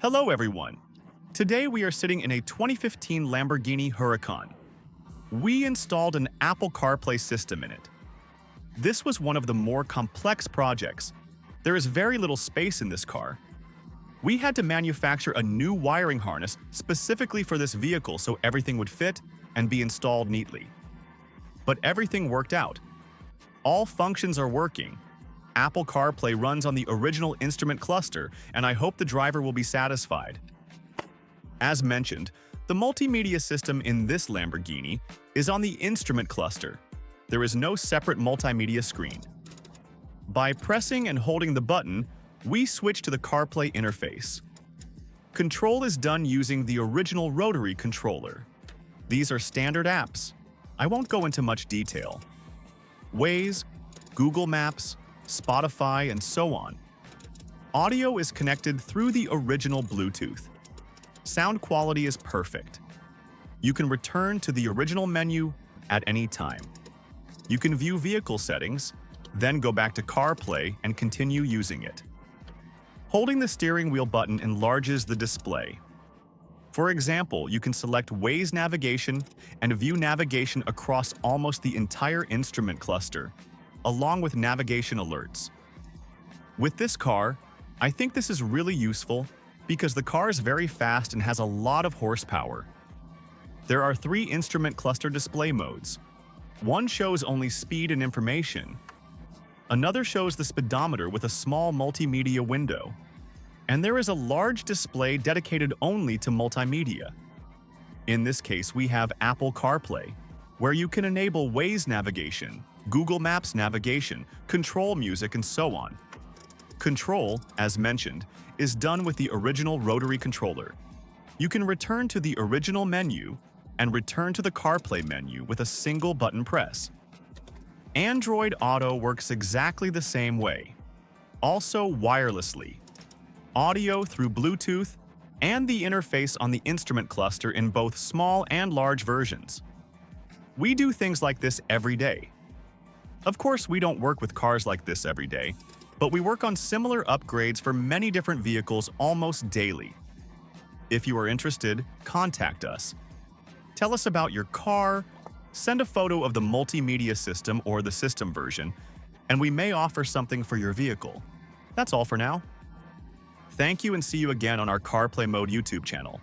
Hello everyone! Today we are sitting in a 2015 Lamborghini Huracan. We installed an Apple Carplay system in it. This was one of the more complex projects. There is very little space in this car. We had to manufacture a new wiring harness specifically for this vehicle so everything would fit and be installed neatly. But everything worked out. All functions are working. Apple CarPlay runs on the original instrument cluster, and I hope the driver will be satisfied. As mentioned, the multimedia system in this Lamborghini is on the instrument cluster. There is no separate multimedia screen. By pressing and holding the button, we switch to the CarPlay interface. Control is done using the original rotary controller. These are standard apps. I won't go into much detail. Waze, Google Maps, Spotify, and so on. Audio is connected through the original Bluetooth. Sound quality is perfect. You can return to the original menu at any time. You can view vehicle settings, then go back to CarPlay and continue using it. Holding the steering wheel button enlarges the display. For example, you can select Waze navigation and view navigation across almost the entire instrument cluster, along with navigation alerts. With this car, I think this is really useful because the car is very fast and has a lot of horsepower. There are 3 instrument cluster display modes. One shows only speed and information. Another shows the speedometer with a small multimedia window. And there is a large display dedicated only to multimedia. In this case, we have Apple CarPlay, where you can enable Waze navigation, Google Maps navigation, control music, and so on. Control, as mentioned, is done with the original rotary controller. You can return to the original menu and return to the CarPlay menu with a single button press. Android Auto works exactly the same way, also wirelessly. Audio through Bluetooth, and the interface on the instrument cluster in both small and large versions. We do things like this every day. Of course, we don't work with cars like this every day, but we work on similar upgrades for many different vehicles almost daily. If you are interested, contact us. Tell us about your car, send a photo of the multimedia system or the system version, and we may offer something for your vehicle. That's all for now. Thank you and see you again on our CarPlay Mode YouTube channel.